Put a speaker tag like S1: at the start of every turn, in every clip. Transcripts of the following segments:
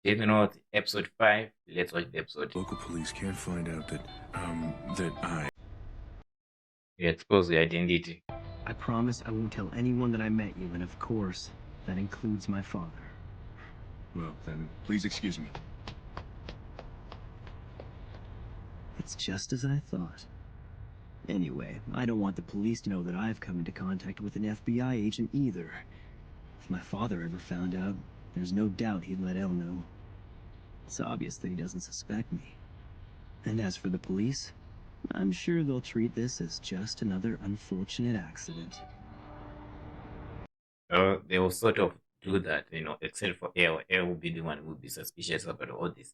S1: Death Note episode 5. Let's watch the episode.
S2: Local police can't find out that I...
S1: You expose the identity.
S3: I promise I won't tell anyone that I met you, and of course, that includes my father.
S2: Well, then, please excuse me.
S3: It's just as I thought. Anyway, I don't want the police to know that I've come into contact with an FBI agent either. If my father ever found out, there's no doubt he'd let Elle know. It's obvious that he doesn't suspect me. And as for the police, I'm sure they'll treat this as just another unfortunate accident.
S1: They will sort of do that, except for Elle. Elle will be the one who will be suspicious about all this.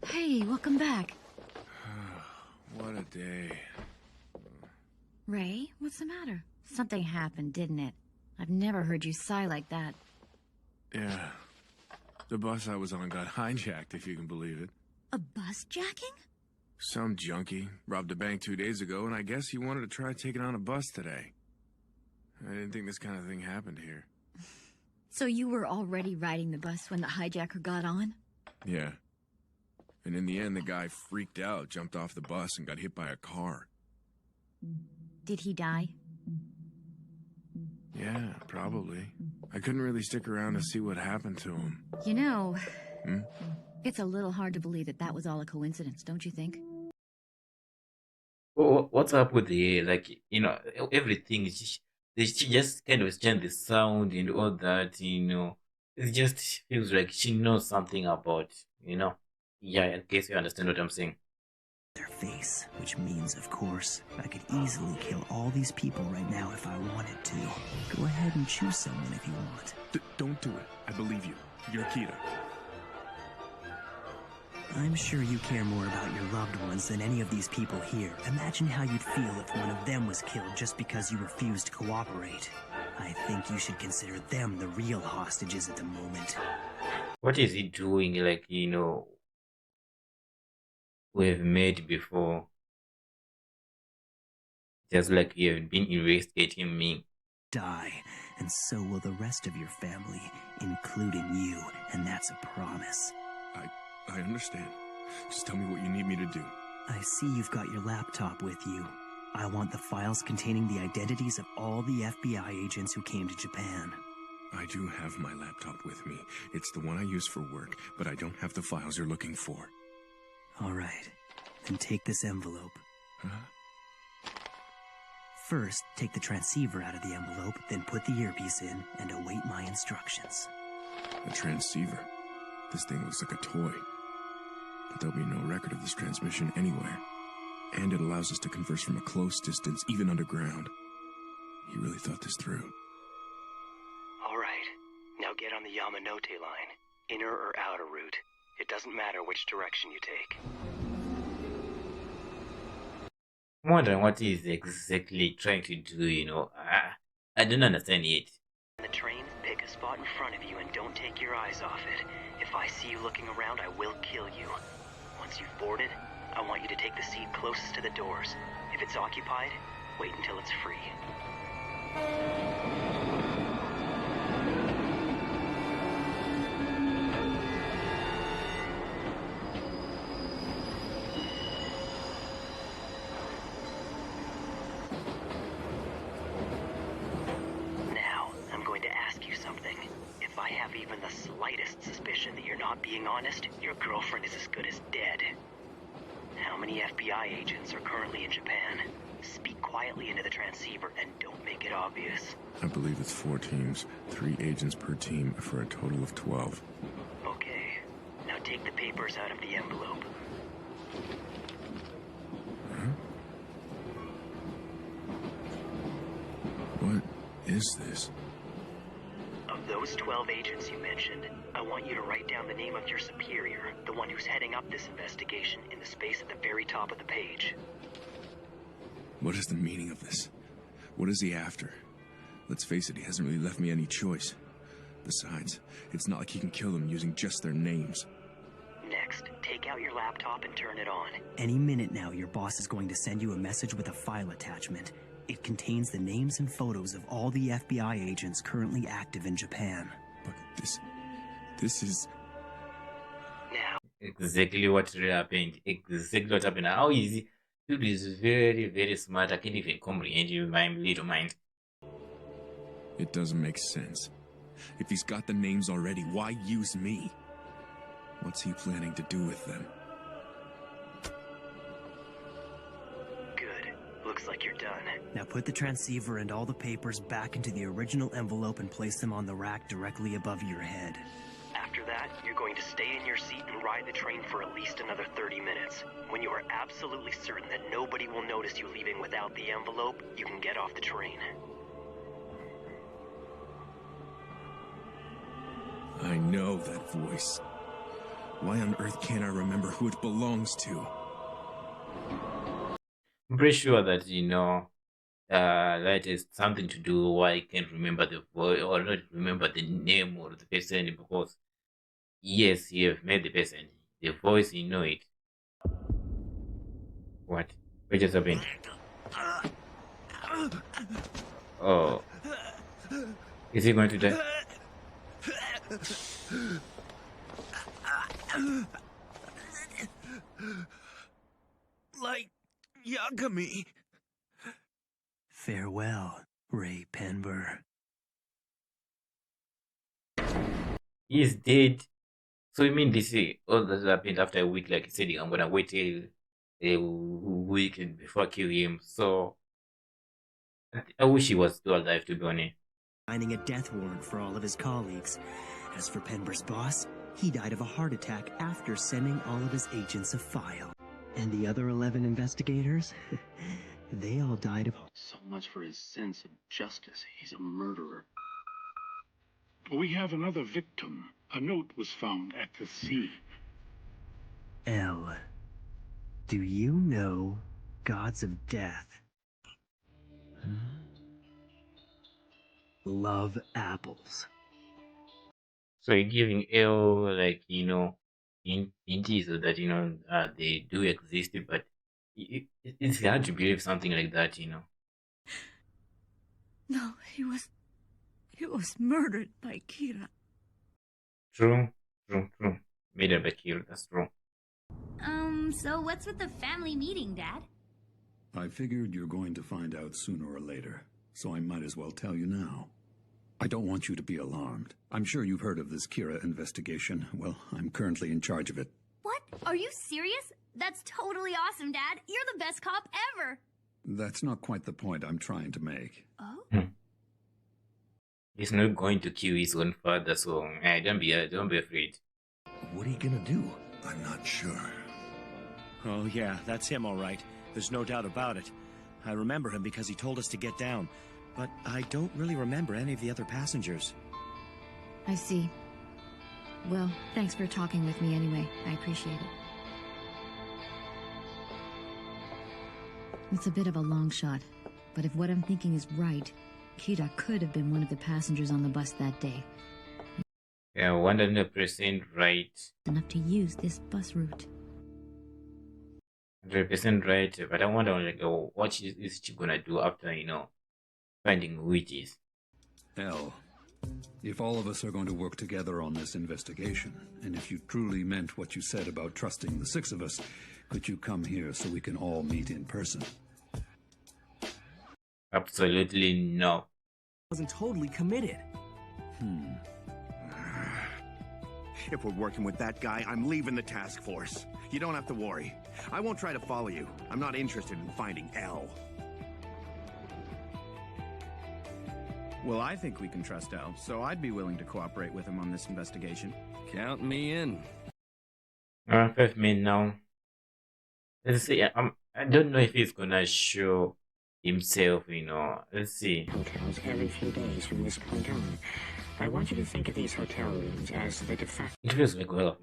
S4: Hey, welcome back.
S2: What a day.
S4: Ray, what's the matter? Something happened, didn't it? I've never heard you sigh like that.
S2: Yeah. The bus I was on got hijacked, if you can believe it.
S4: A bus jacking?
S2: Some junkie robbed a bank 2 days ago, and I guess he wanted to try taking on a bus today. I didn't think this kind of thing happened here.
S4: So you were already riding the bus when the hijacker got on?
S2: Yeah. And in the end, the guy freaked out, jumped off the bus, and got hit by a car.
S4: Did he die?
S2: Yeah, probably. I couldn't really stick around to see what happened to him.
S4: You know,
S2: Hmm?
S4: it's a little hard to believe that that was all a coincidence, don't you think?
S1: What's up with the, everything? She just kind of changed the sound and all that, It just feels like she knows something about, Yeah, in case you understand what I'm saying.
S3: Their face, which means, of course, I could easily kill all these people right now if I wanted to. Go ahead and choose someone if you want.
S2: Don't do it. I believe you. You're Akira.
S3: I'm sure you care more about your loved ones than any of these people here. Imagine how you'd feel if one of them was killed just because you refused to cooperate. I think you should consider them the real hostages at the moment.
S1: What is he doing, we've met before? Just like you have been investigating me.
S3: Die, and so will the rest of your family, including you, and that's a promise.
S2: I understand. Just tell me what you need me to do.
S3: I see you've got your laptop with you. I want the files containing the identities of all the FBI agents who came to Japan.
S2: I do have my laptop with me. It's the one I use for work, but I don't have the files you're looking for.
S3: All right, then take this envelope.
S2: Huh?
S3: First, take the transceiver out of the envelope, then put the earpiece in and await my instructions.
S2: A transceiver. This thing looks like a toy. But there'll be no record of this transmission anywhere. And it allows us to converse from a close distance, even underground. He really thought this through.
S3: All right, now get on the Yamanote line. Inner or outer route. It doesn't matter which direction you take.
S1: I'm wondering what he's exactly trying to do, I don't understand it.
S3: The train, pick a spot in front of you and don't take your eyes off it. If I see you looking around, I will kill you. Once you've boarded, I want you to take the seat closest to the doors. If it's occupied, wait until it's free. Now, I'm going to ask you something. If I have even the slightest suspicion that you're not being honest, your girlfriend is as good as dead. How many FBI agents are currently in Japan? Speak quietly into the transceiver and don't make it obvious.
S2: I believe it's 4 teams, 3 agents per team, for a total of 12.
S3: Okay. Now take the papers out of the envelope.
S2: Huh? What is this?
S3: Of those 12 agents you mentioned, I want you to write down the name of your superior, the one who's heading up this investigation, in the space at the very top of the page.
S2: What is the meaning of this? What is he after? Let's face it, he hasn't really left me any choice. Besides, it's not like he can kill them using just their names. Next, take out your laptop and turn it on. Any minute now, your boss is going to send you a message with a file attachment.
S3: It contains the names and photos of all the FBI agents currently active in Japan.
S2: But this is...
S3: Now,
S1: Exactly what really happened. Exactly what happened. How easy. Dude is very, very smart. I can't even comprehend you, my little mind.
S2: It doesn't make sense. If he's got the names already, why use me? What's he planning to do with them?
S3: good. Looks like you're done. Now put the transceiver and all the papers back into the original envelope and place them on the rack directly above your head. After that, you're going to stay in your seat and ride the train for at least another 30 minutes. When you are absolutely certain that nobody will notice you leaving without the envelope, you can get off the train.
S2: I know that voice. Why on earth can't I remember who it belongs to?
S1: I'm pretty sure that, that is something to do why I can't remember the voice or not remember the name or the person, because yes, you have met the person. The voice, you know it. What? What just happened? Oh. Is he going to die?
S2: Like Yagami.
S3: Farewell, Ray Penber.
S1: He's dead. So you mean this all that happened after a week, like he said, I'm gonna wait till a week before I kill him. So I wish he was still alive, to be honest.
S3: Signing a death warrant for all of his colleagues. As for Penber's boss, he died of a heart attack after sending all of his agents a file. And the other 11 investigators? They all died of...
S5: So much for his sense of justice. He's a murderer. We have another victim. A note was found at the scene.
S3: L. Do you know Gods of Death? Love apples.
S1: So you're giving L, like, hints so that, they do exist, but it's hard to believe something like that.
S4: No, he was murdered by Kira.
S1: True. Made by Kira, that's true.
S6: So what's with the family meeting, Dad?
S7: I figured you're going to find out sooner or later, so I might as well tell you now. I don't want you to be alarmed. I'm sure you've heard of this Kira investigation. Well, I'm currently in charge of it.
S6: What? Are you serious? That's totally awesome, Dad. You're the best cop ever.
S7: That's not quite the point I'm trying to make.
S6: Oh?
S1: He's not going to kill his own father, so don't be afraid.
S7: What are you gonna do?
S2: I'm not sure.
S8: Oh, yeah, that's him, all right. There's no doubt about it. I remember him because he told us to get down, but I don't really remember any of the other passengers.
S4: I see. Well, thanks for talking with me anyway. I appreciate it. It's a bit of a long shot, but if what I'm thinking is right, Kira could have been one of the passengers on the bus that day.
S1: Yeah, 100% right.
S4: Enough to use this bus route.
S1: 100% right, but I wonder, like, what is she gonna do after, finding who it is?
S7: L, if all of us are going to work together on this investigation, and if you truly meant what you said about trusting the 6 of us, could you come here so we can all meet in person?
S1: Absolutely no.
S3: Wasn't totally committed.
S9: If we're working with that guy, I'm leaving the task force. You don't have to worry. I won't try to follow you. I'm not interested in finding L.
S10: Well, I think we can trust L, so I'd be willing to cooperate with him on this investigation.
S8: Count me in.
S1: 5 minutes now. Let's see. I don't know if he's gonna show himself. Let's see.
S11: Hotels every few days from this point on. I want you to think of these hotel rooms as the de facto.
S1: It feels like we're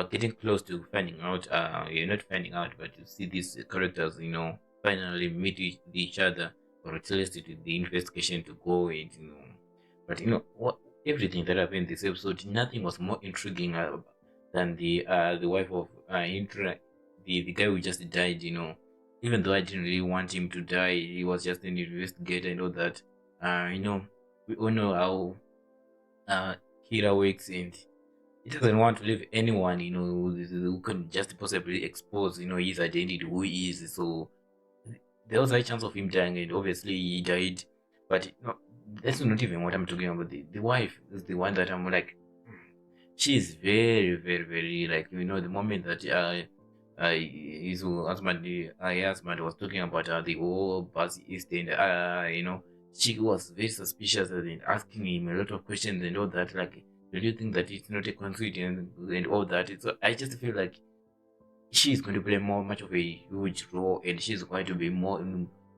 S1: getting close to finding out. You're not finding out, but you see these characters, finally meet each other, or at least the investigation to go and But what everything that happened in this episode, nothing was more intriguing than the wife of the guy who just died. even though I didn't really want him to die, he was just an investigator and all that. We all know how Kira works, and he doesn't want to leave anyone, who can just possibly expose, his identity, who he is. So there was a chance of him dying, and obviously he died. But that's not even what I'm talking about. The wife is the one that I'm like, she's very, very, very, like, the moment that his husband was talking about the whole Buzz East, and she was very suspicious and asking him a lot of questions and all that. Like, do you think that it's not a coincidence and all that? So I just feel like she's going to play much of a huge role, and she's going to be more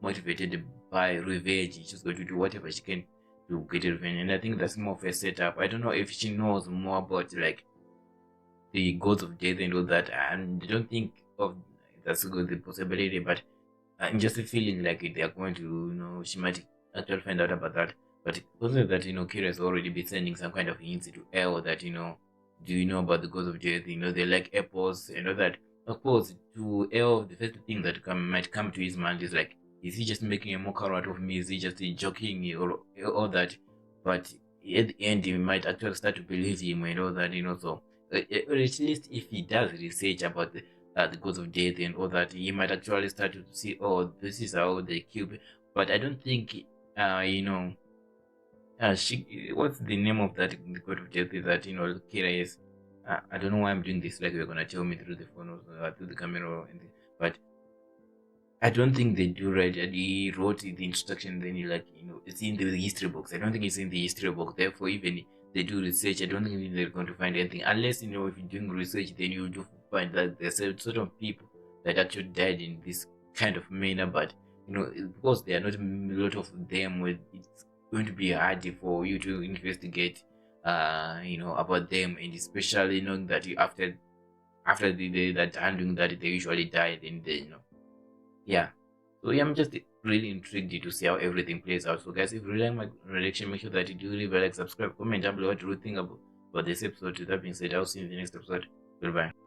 S1: motivated by revenge. She's going to do whatever she can to get revenge, and I think that's more of a setup. I don't know if she knows more about like the gods of death and all that, and I don't think of that's a good possibility, but I'm just feeling like they are going to, she might actually find out about that. But also that, Kira has already been sending some kind of hints to Elle that, do you know about the gods of death? They like apples and all that. Of course, to Elle, the first thing that might come to his mind is like, is he just making a mockery out of me? Is he just joking or all that? But at the end, he might actually start to believe him and all that, So, at least if he does research about the gods of death and all that, he might actually start to see, oh, this is how they kill. But I don't think, what's the name of that the god of death is that, Kira is. I don't know why I'm doing this, like you're gonna tell me through the phone or through the camera or anything. But I don't think they do right. He wrote the instruction, then it's in the history books. I don't think it's in the history book. Therefore, even they do research, I don't think they're going to find anything. Unless, if you're doing research, then you do find that there's a sort of people that actually died in this kind of manner. But, because there are not a lot of them, it's going to be hard for you to investigate, about them. And especially knowing that after that handling that they usually died, and yeah. So yeah, I'm just really intrigued to see how everything plays out. So guys, if you really like my reaction, make sure that you do leave a like, subscribe, comment down below what you think about this episode. With that being said, I'll see you in the next episode. Goodbye.